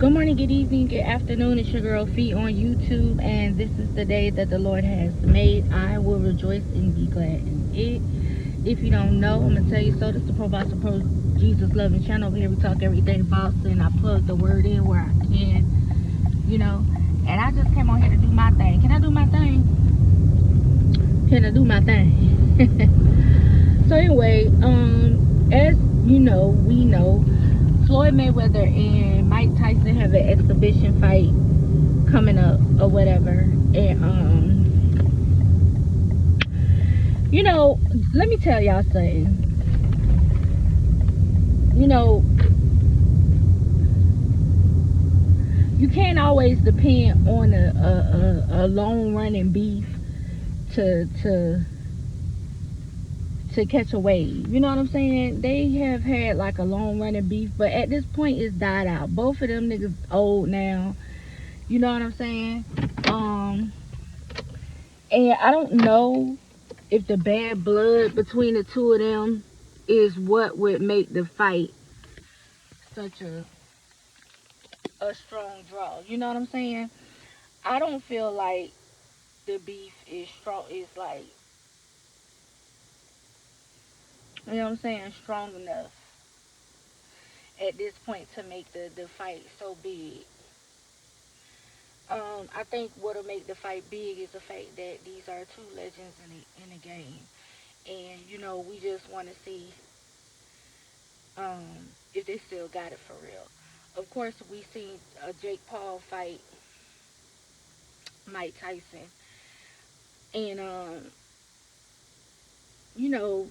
Good morning, good evening, good afternoon. It's your girl Fee on YouTube, and this is the day that the Lord has made. I will rejoice and be glad in it. If you don't know, I'm gonna tell you so. This is the Pro Boss of Pro Jesus Loving channel. Over here we talk everything boss, and I plug the word in where I can. And I just came on here to do my thing. Can I do my thing? Can I do my thing? So anyway, as you know, we know Floyd Mayweather and Mike Tyson have an exhibition fight coming up or whatever. And let me tell y'all something. You can't always depend on a long running beef to catch a wave. You know what I'm saying? They have had like a long running beef, but at this point it's died out. Both of them niggas old now. You know what I'm saying? And I don't know if the bad blood between the two of them is what would make the fight such a strong draw. You know what I'm saying? I don't feel like the beef is strong. Is like, you know what I'm saying, strong enough at this point to make the fight so big. I think what'll make the fight big is the fact that these are two legends in the game, and we just want to see um, if they still got it for real. Of course, we seen Jake Paul fight Mike Tyson, and you know,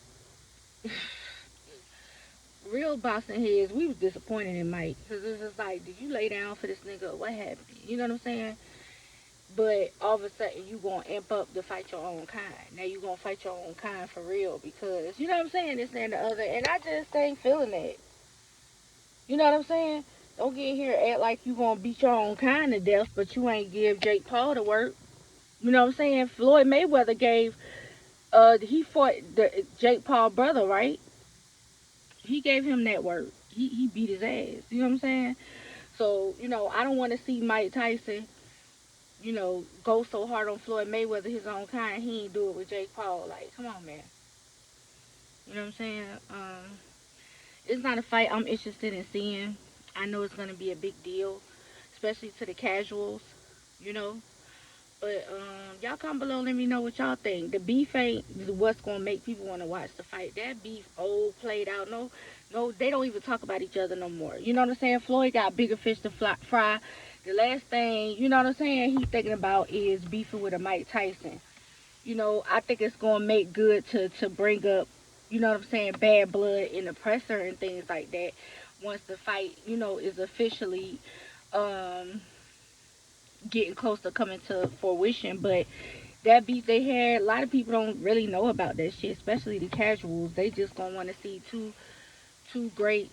real boxing heads, we was disappointed in Mike because it's just like, did you lay down for this nigga? What happened? You know what I'm saying? But all of a sudden, you gonna amp up to fight your own kind. Now you gonna fight your own kind for real because you know what I'm saying, this and the other, and I just ain't feeling that. You know what I'm saying? Don't get here act like you gonna beat your own kind to death, but you ain't give Jake Paul the work. You know what I'm saying? Floyd Mayweather gave he fought the Jake Paul brother, right? He gave him that work. He beat his ass. You know what I'm saying? So, I don't want to see Mike Tyson, go so hard on Floyd Mayweather, his own kind. He ain't do it with Jake Paul. Like, come on, man. You know what I'm saying? It's not a fight I'm interested in seeing. I know it's gonna be a big deal, especially to the casuals, you know. But y'all come below, let me know what y'all think. The beef ain't what's gonna make people want to watch the fight. That beef old, played out. No, no, they don't even talk about each other no more. You know what I'm saying? Floyd got bigger fish to fry. The last thing, you know what I'm saying, he's thinking about is beefing with a Mike Tyson. I think it's gonna make good to bring up, you know what I'm saying, bad blood in the presser and things like that. Once the fight, is officially um getting close to coming to fruition. But that beef they had, a lot of people don't really know about that shit, especially the casuals. They just gonna want to see two greats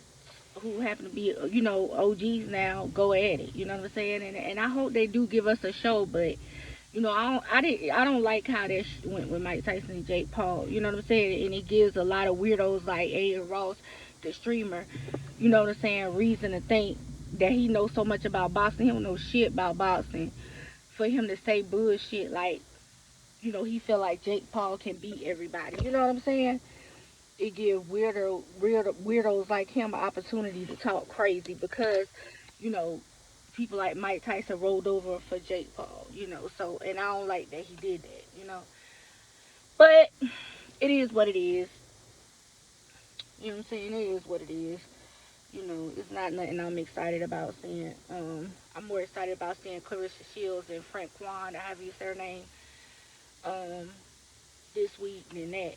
who happen to be, OGs now go at it. You know what I'm saying? And I hope they do give us a show, but I don't like how that went with Mike Tyson and Jake Paul. You know what I'm saying? And it gives a lot of weirdos like A. Ross, the streamer, you know what I'm saying, reason to think that he knows so much about boxing. He don't know shit about boxing. For him to say bullshit like, he feel like Jake Paul can beat everybody. You know what I'm saying? It gives weirdos like him an opportunity to talk crazy because, you know, people like Mike Tyson rolled over for Jake Paul, so, and I don't like that he did that. But it is what it is. You know what I'm saying? It is what it is. It's not nothing I'm excited about seeing. I'm more excited about seeing Clarissa Shields and Frank Kwan, or however you say her name, um, this week than that.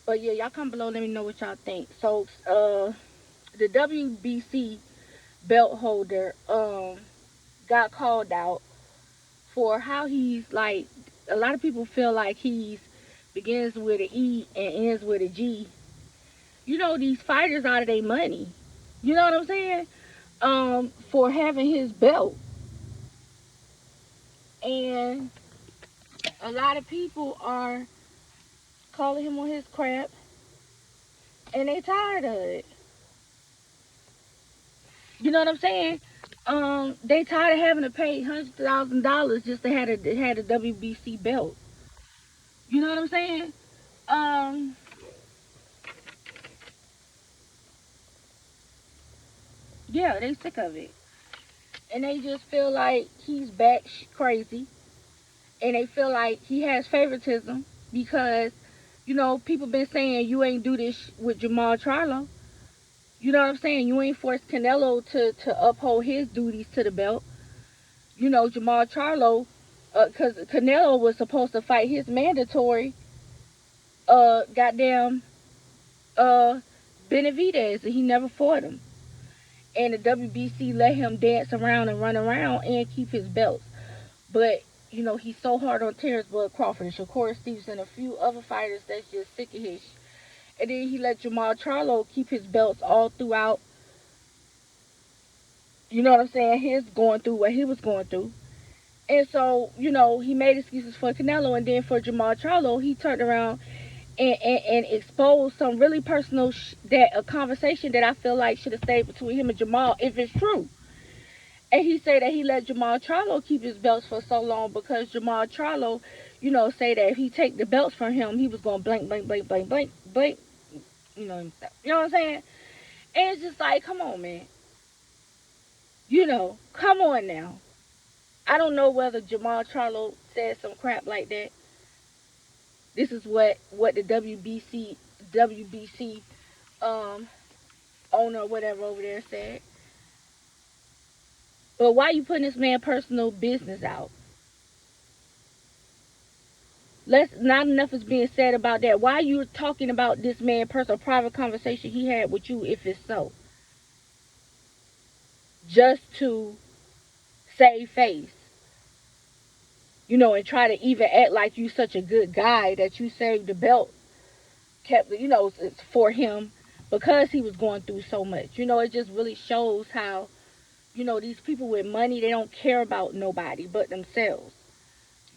But yeah, y'all come below, let me know what y'all think. So, the WBC belt holder got called out for how he's like, a lot of people feel like he's begins with an E and ends with a G. These fighters out of their money. You know what I'm saying? For having his belt. And a lot of people are calling him on his crap, and they tired of it. You know what I'm saying? They tired of having to pay $100,000 just to had a WBC belt. You know what I'm saying? Um, yeah, they sick of it, and they just feel like he's crazy, and they feel like he has favoritism because, people been saying you ain't do this with Jamal Charlo. You know what I'm saying? You ain't forced Canelo to uphold his duties to the belt. Jamal Charlo, because Canelo was supposed to fight his mandatory, goddamn, uh, Benavidez, and he never fought him. And the WBC let him dance around and run around and keep his belts. But, he's so hard on Terrence Bud Crawford and Shakur Stevenson and a few other fighters that's just sick of his. And then he let Jamal Charlo keep his belts all throughout, you know what I'm saying, his going through what he was going through. And so, he made excuses for Canelo, and then for Jamal Charlo, he turned around and exposed some really personal that a conversation that I feel like should have stayed between him and Jamal, if it's true. And he said that he let Jamal Charlo keep his belts for so long because Jamal Charlo, say that if he take the belts from him, he was going to blank, blank, blank, blank, blank, blank, you know what I'm saying? And it's just like, come on, man. Come on now. I don't know whether Jamal Charlo said some crap like that. This is what the WBC owner or whatever over there said. But why you putting this man personal business out? Not enough is being said about that. Why are you talking about this man personal private conversation he had with you if it's so? Just to save face. And try to even act like you such a good guy that you saved the belt, kept, it's for him because he was going through so much. It just really shows how, these people with money, they don't care about nobody but themselves.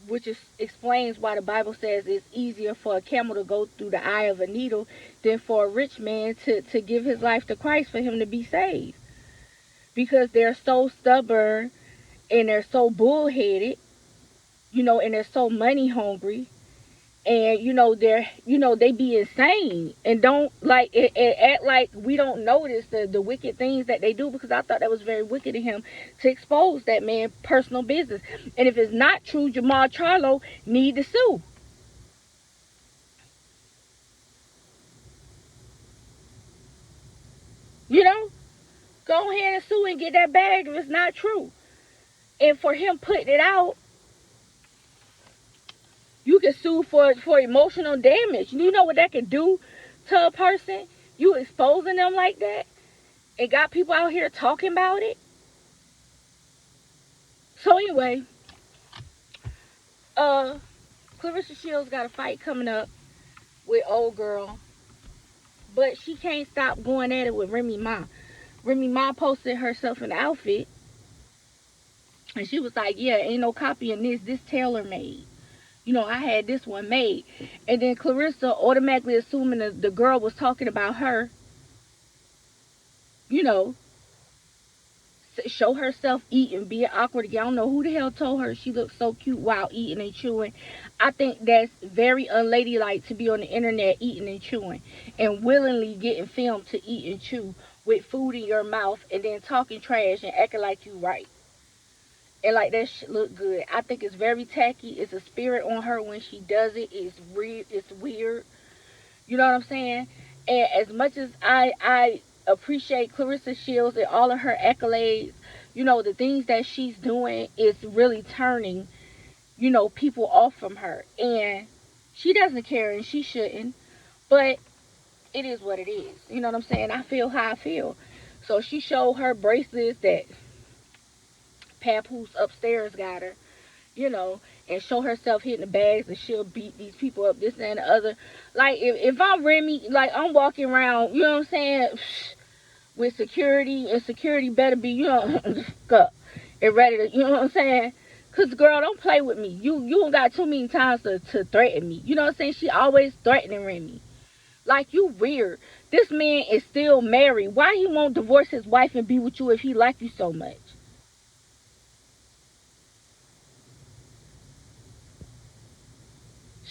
Which explains why the Bible says it's easier for a camel to go through the eye of a needle than for a rich man to give his life to Christ for him to be saved. Because they're so stubborn and they're so bullheaded, and they're so money hungry, and they be insane and don't like it act like we don't notice the wicked things that they do, because I thought that was very wicked of him to expose that man personal business. And if it's not true, Jamal Charlo need to sue. you know Go ahead and sue and get that bag if it's not true. And for him putting it out, you can sue for emotional damage. You know what that can do to a person? You exposing them like that and got people out here talking about it. So anyway, Clarissa Shields got a fight coming up with old girl, but she can't stop going at it with Remy Ma. Remy Ma posted herself an outfit, and she was like, "Yeah, ain't no copying this. This tailor made. I had this one made." And then Clarissa automatically assuming the girl was talking about her, you know, show herself eating, being awkward again. I don't know who the hell told her she looked so cute while eating and chewing. I think that's very unladylike to be on the internet eating and chewing and willingly getting filmed to eat and chew with food in your mouth and then talking trash and acting like you right. And like that shit look good. I think it's very tacky. It's a spirit on her when she does it. It's weird. It's weird. You know what I'm saying? And as much as I appreciate Clarissa Shields and all of her accolades, the things that she's doing is really turning, people off from her. And she doesn't care and she shouldn't. But it is what it is. You know what I'm saying? I feel how I feel. So she showed her bracelets that Papoose upstairs got her, and show herself hitting the bags and she'll beat these people up, this and the other. Like, if I'm Remy, like, I'm walking around, you know what I'm saying, with security, and security better be, and ready to, you know what I'm saying? Because, girl, don't play with me. You don't got too many times to threaten me. You know what I'm saying? She always threatening Remy. Like, you weird. This man is still married. Why he won't divorce his wife and be with you if he like you so much?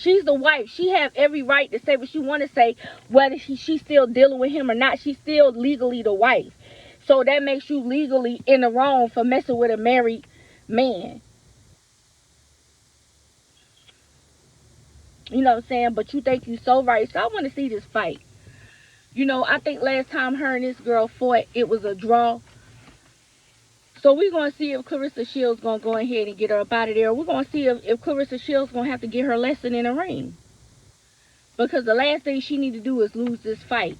She's the wife. She have every right to say what she want to say, whether she's still dealing with him or not. She's still legally the wife. So that makes you legally in the wrong for messing with a married man. You know what I'm saying? But you think you so right. So I want to see this fight. You know, I think last time her and this girl fought, it was a draw. So we're going to see if Clarissa Shields going to go ahead and get her up out of there. We're going to see if Clarissa Shields going to have to get her lesson in the ring. Because the last thing she need to do is lose this fight.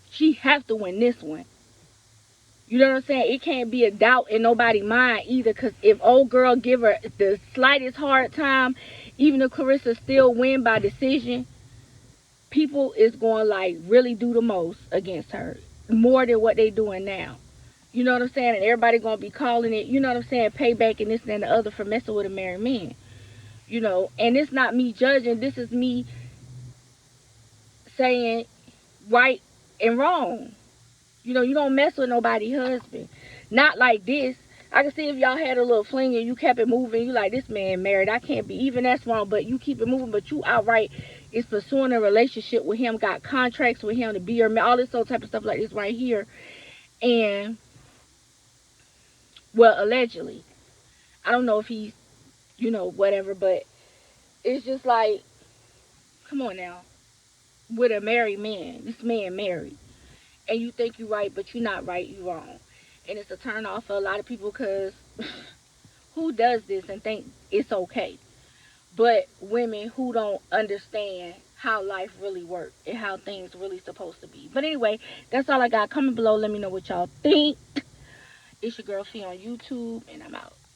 She have to win this one. You know what I'm saying? It can't be a doubt in nobody's mind either. Because if old girl give her the slightest hard time, even if Clarissa still win by decision, people is going to like really do the most against her. More than what they doing now. You know what I'm saying? And everybody going to be calling it, you know what I'm saying, payback and this and the other for messing with a married man. You know, and it's not me judging. This is me saying right and wrong. You know, you don't mess with nobody's husband. Not like this. I can see if y'all had a little fling and you kept it moving. You like, this man married. I can't be. Even that's wrong. But you keep it moving. But you outright is pursuing a relationship with him. Got contracts with him to be your man. All this old type of stuff like this right here. And, well, allegedly. I don't know if he's, you know, whatever. But it's just like, come on now. With a married man. This man married. And you think you're right, but you're not right, you're wrong. And it's a turn off for a lot of people because who does this and think it's okay? But women who don't understand how life really works and how things really supposed to be. But anyway, that's all I got. Comment below. Let me know what y'all think. It's your girl Fee on YouTube, and I'm out.